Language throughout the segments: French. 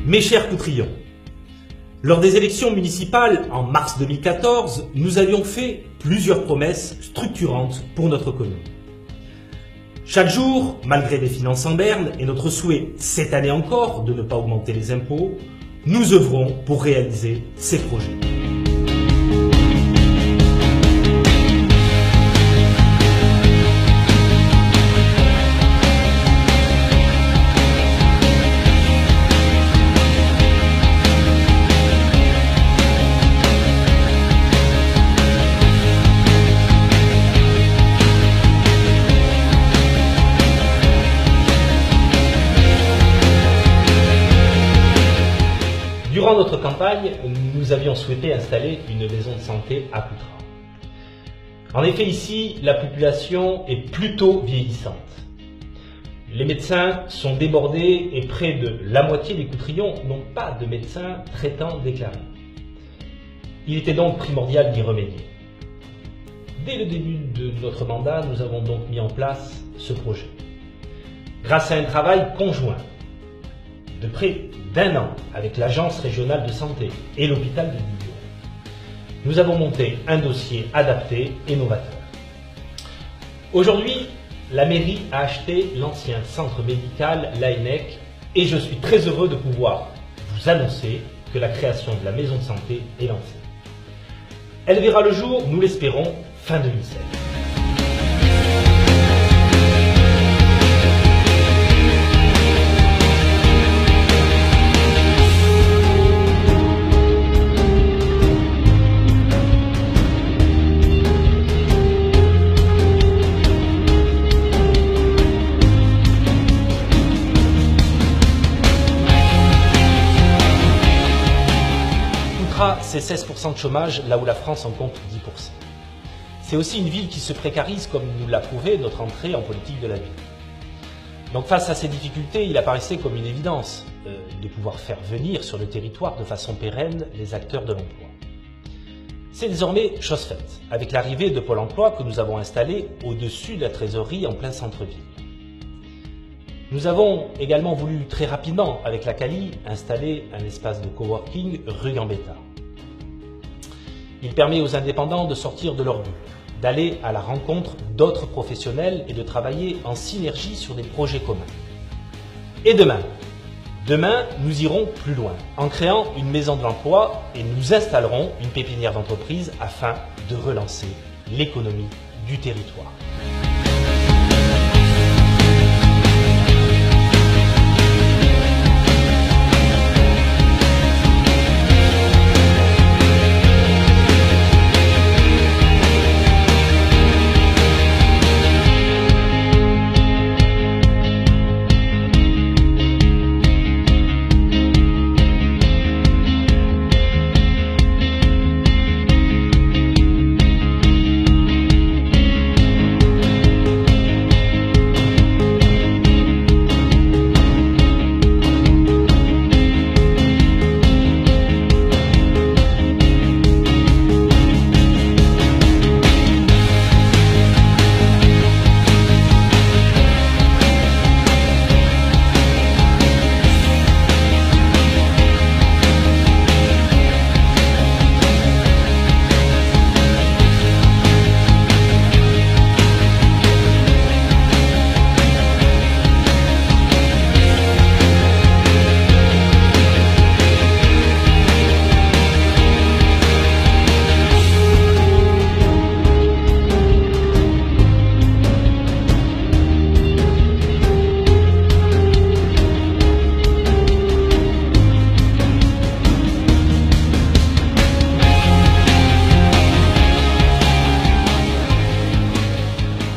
Mes chers Coutrillons, lors des élections municipales en mars 2014, nous avions fait plusieurs promesses structurantes pour notre commune. Chaque jour, malgré des finances en berne et notre souhait cette année encore de ne pas augmenter les impôts, nous œuvrons pour réaliser ces projets. Durant notre campagne, nous avions souhaité installer une maison de santé à Coutras. En effet, ici, la population est plutôt vieillissante. Les médecins sont débordés et près de la moitié des Coutrillons n'ont pas de médecin traitant déclaré. Il était donc primordial d'y remédier. Dès le début de notre mandat, nous avons donc mis en place ce projet. Grâce à un travail conjoint de près d'1 an avec l'Agence régionale de santé et l'hôpital de Dijon, nous avons monté un dossier adapté et novateur. Aujourd'hui, la mairie a acheté l'ancien centre médical l'AENEC et je suis très heureux de pouvoir vous annoncer que la création de la maison de santé est lancée. Elle verra le jour, nous l'espérons, fin 2016. C'est 16% de chômage, là où la France en compte 10%. C'est aussi une ville qui se précarise, comme nous l'a prouvé notre entrée en politique de la ville. Donc face à ces difficultés, il apparaissait comme une évidence de pouvoir faire venir sur le territoire de façon pérenne les acteurs de l'emploi. C'est désormais chose faite, avec l'arrivée de Pôle emploi que nous avons installé au-dessus de la trésorerie en plein centre-ville. Nous avons également voulu très rapidement, avec la Cali, installer un espace de coworking rue Gambetta. Il permet aux indépendants de sortir de leur bulle, d'aller à la rencontre d'autres professionnels et de travailler en synergie sur des projets communs. Et demain, nous irons plus loin en créant une maison de l'emploi et nous installerons une pépinière d'entreprise afin de relancer l'économie du territoire.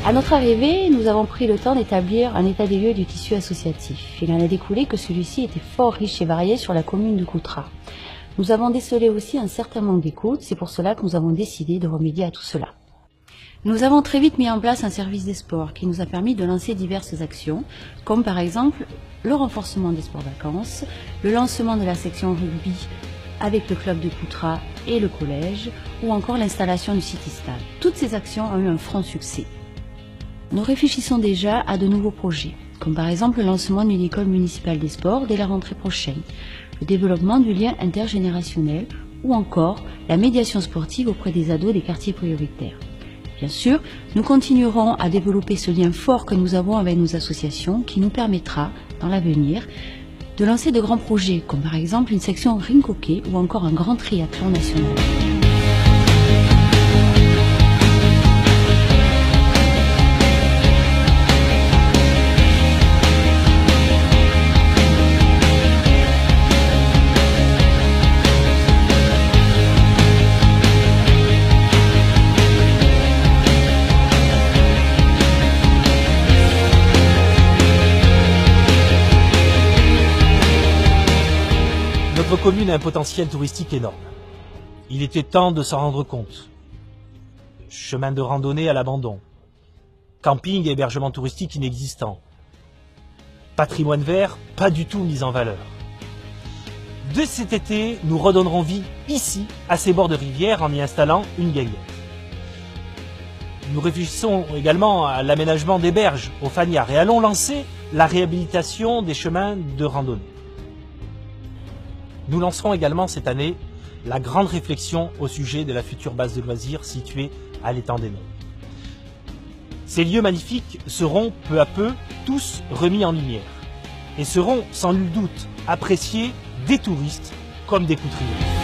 À notre arrivée, nous avons pris le temps d'établir un état des lieux du tissu associatif. Il en a découlé que celui-ci était fort riche et varié sur la commune de Coutras. Nous avons décelé aussi un certain manque d'écoute, c'est pour cela que nous avons décidé de remédier à tout cela. Nous avons très vite mis en place un service des sports qui nous a permis de lancer diverses actions, comme par exemple le renforcement des sports vacances, le lancement de la section rugby avec le club de Coutras et le collège, ou encore l'installation du City-Stade. Toutes ces actions ont eu un franc succès. Nous réfléchissons déjà à de nouveaux projets, comme par exemple le lancement d'une école municipale des sports dès la rentrée prochaine, le développement du lien intergénérationnel ou encore la médiation sportive auprès des ados des quartiers prioritaires. Bien sûr, nous continuerons à développer ce lien fort que nous avons avec nos associations qui nous permettra, dans l'avenir, de lancer de grands projets comme par exemple une section ring hockey ou encore un grand triathlon national. Notre commune a un potentiel touristique énorme. Il était temps de s'en rendre compte. Chemin de randonnée à l'abandon. Camping et hébergement touristique inexistants. Patrimoine vert pas du tout mis en valeur. De cet été, nous redonnerons vie ici, à ces bords de rivière, en y installant une guinguette. Nous réfléchissons également à l'aménagement des berges au Faniard et allons lancer la réhabilitation des chemins de randonnée. Nous lancerons également cette année la grande réflexion au sujet de la future base de loisirs située à l'étang des Nons. Ces lieux magnifiques seront peu à peu tous remis en lumière et seront sans nul doute appréciés des touristes comme des couturiers.